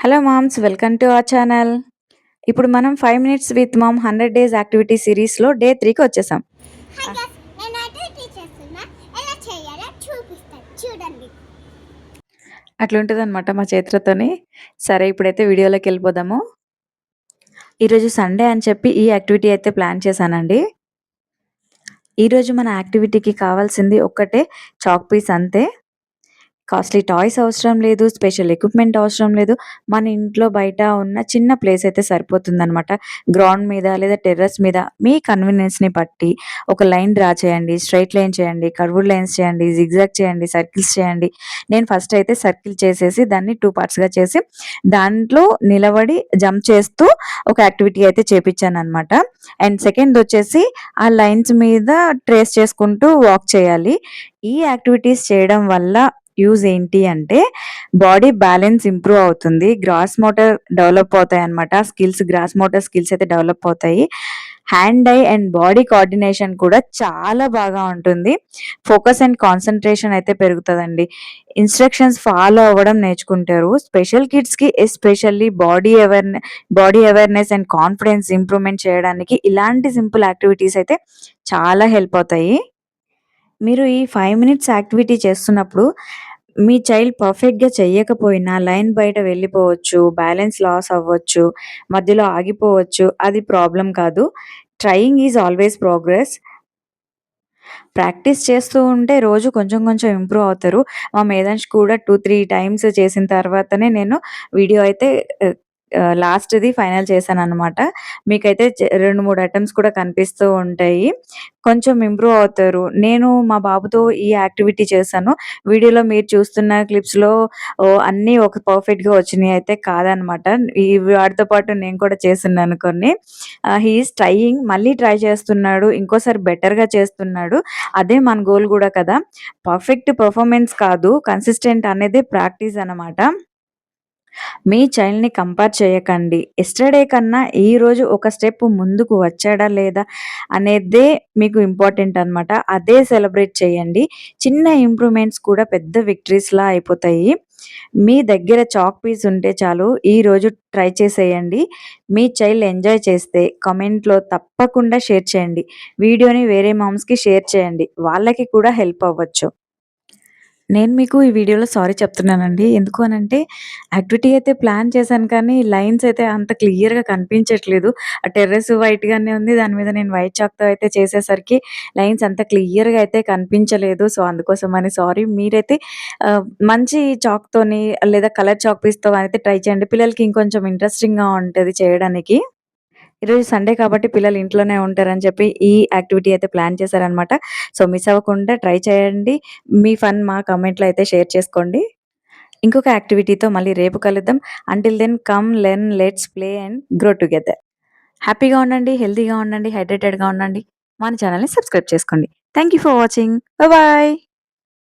Hello moms, welcome to our channel. ఇప్పుడు మనం 5 minutes with mom 100 days activity సిరీస్‌లో day 3కి వచ్చేసాం. హాయ్ గైస్, నేనైతే టీ చేస్తున్నా. ఎలా చేయాలో చూపిస్తాను చూడండి. అట్లుంటదనమాట మా చేతులతోని. సరే ఇప్పుడైతే వీడియోలోకెళ్ళిపోదాము. ఈరోజు సండే అని చెప్పి ఈ యాక్టివిటీ అయితే ప్లాన్ చేశానండి. ఈరోజు మన యాక్టివిటీకి కావాల్సింది ఒక్కటే చాక్ పీస్ అంతే. కాస్ట్లీ టాయ్స్ అవసరం లేదు. స్పెషల్ ఎక్విప్‌మెంట్ అవసరం లేదు. మన ఇంట్లో బయట ఉన్న చిన్న ప్లేస్ అయితే సరిపోతుందనమాట. గ్రౌండ్ మీద లేదా టెర్రస్ మీద మీ కన్వీనియన్స్‌ని బట్టి ఒక లైన్ డ్రా చేయండి. స్ట్రెయిట్ లైన్ చేయండి. కర్వ్డ్ లైన్స్ చేయండి. జిగ్‌జాగ్ చేయండి. సర్కిల్స్ చేయండి. నేను ఫస్ట్ అయితే సర్కిల్ చేసేసి దాన్ని 2 పార్ట్స్‌గా చేసి దాంట్లో నిలబడి జంప్ చేస్తూ ఒక యాక్టివిటీ అయితే చేపిచ్చాననమాట. అండ్ సెకండ్‌దొచ్చేసి ఆ లైన్స్ మీద ట్రేస్ చేసుకుంటూ వాక్ చేయాలి. ఈ యాక్టివిటీస్ చేయడం వల్ల యూజ్ ఏంటి అంటే బాడీ బ్యాలెన్స్ ఇంప్రూవ్ అవుతుంది. గ్రాస్ మోటార్ డెవలప్ అవుతాయన్నమాట. గ్రాస్ మోటార్ స్కిల్స్ అయితే డెవలప్ అవుతాయి. Hand, eye and body coordination కూడా చాలా బాగా ఉంటుంది. ఫోకస్ అండ్ కాన్సంట్రేషన్ అయితే పెరుగుతదండి. ఇన్‌స్ట్రక్షన్స్ ఫాలో అవ్వడం నేర్చుకుంటారు. స్పెషల్ కిడ్స్‌కి especially body awareness and confidence improvement చేయడానికి ఇలాంటి సింపుల్ యాక్టివిటీస్ అయితే చాలా హెల్ప్ అవుతాయి. మీరు ఈ 5 మినిట్స్ యాక్టివిటీ చేస్తున్నప్పుడు మీ చైల్డ్ పర్ఫెక్ట్‌గా చెయ్యకపోయినా లైన్ బయట వెళ్ళిపోవచ్చు, బ్యాలెన్స్ లాస్ అవ్వచ్చు, మధ్యలో ఆగిపోవచ్చు. అది ప్రాబ్లమ్ కాదు. Trying is always progress. Practice చేస్తూ ఉంటే రోజు కొంచెం కొంచెం ఇంప్రూవ్ అవుతారు. మా మేధాంష్ కూడా 2, 3 టైమ్స్ చేసిన తర్వాతనే నేను వీడియో అయితే లాస్ట్‌ది ఫైనల్ చేశాననమాట. మీకైతే 2, 3 అటెంప్ట్స్ కూడా కనిపిస్తూ ఉంటాయి. కొంచెం ఇంప్రూవ్ అవుతారు. నేను మా బాబుతో ఈ యాక్టివిటీ చేశాను. వీడియోలో మీరు చూస్తున్న క్లిప్స్‌లో అన్నీ ఒక పర్ఫెక్ట్‌గా వచ్చినయి అయితే కాదనమాట. వాడితో పాటు నేను కూడా చేసున్నాను కొన్ని. హి ఈస్ ట్రైయింగ్, మళ్ళీ ట్రై చేస్తున్నాడు. ఇంకోసారి బెటర్‌గా చేస్తున్నాడు. అదే మన గోల్ గూడా కదా! పర్ఫెక్ట్ పెర్ఫార్మన్స్ కాదు, కన్సిస్టెంట్ అనేదే ప్రాక్టీస్ అనమాట. మీ చైల్డ్‌ని కంపేర్ చేయకండి. యెస్టర్‌డే కన్నా ఈరోజు ఒక స్టెప్ ముందుకు వచ్చాడా లేదా అనేదే మీకు ఇంపార్టెంట్ అనమాట. అదే సెలబ్రేట్ చేయండి. చిన్న ఇంప్రూవ్‌మెంట్స్ కూడా పెద్ద విక్టరీస్‌లా అయిపోతాయి. మీ దగ్గర చాక్ పీస్ ఉంటే చాలు, ఈరోజు ట్రై చేసేయండి. మీ చైల్డ్ ఎంజాయ్ చేస్తే కామెంట్‌లో తప్పకుండా షేర్ చేయండి. వీడియోని వేరే మామ్స్‌కి షేర్ చేయండి. వాళ్ళకి కూడా హెల్ప్ అవ్వచ్చు. నేను మీకు ఈ వీడియోలో సారీ చెప్తున్నానండి. ఎందుకు అనంటే యాక్టివిటీ అయితే ప్లాన్ చేశాను కానీ లైన్స్ అయితే అంత క్లియర్‌గా కనిపించట్లేదు. ఆ టెర్రస్ వైట్‌గానే ఉంది. దాని మీద నేను వైట్ చాక్‌తో అయితే చేసేసరికి లైన్స్ అంత క్లియర్‌గా అయితే కనిపించలేదు. సో, అందుకోసమని సారీ. మీరైతే మంచి చాక్‌తోని లేదా కలర్ చాక్ పీస్‌తో అయితే ట్రై చేయండి. పిల్లలకి ఇంకొంచెం ఇంట్రెస్టింగ్‌గా ఉంటది చేయడానికి. ఈరోజు సండే కాబట్టి పిల్లలు ఇంట్లోనే ఉంటారని చెప్పి ఈ యాక్టివిటీ అయితే ప్లాన్ చేశారనమాట. సో, మిస్ అవ్వకుండా ట్రై చేయండి. మీ ఫన్ మా కామెంట్‌లో అయితే షేర్ చేసుకోండి. ఇంకొక యాక్టివిటీతో మళ్ళీ రేపు కలుద్దాం. Until then come learn, let's play and grow together. హ్యాపీగా ఉండండి, హెల్తీగా ఉండండి, హైడ్రేటెడ్‌గా ఉండండి. మన ఛానెల్‌ని సబ్స్క్రైబ్ చేసుకోండి. Thank you for watching. Bye.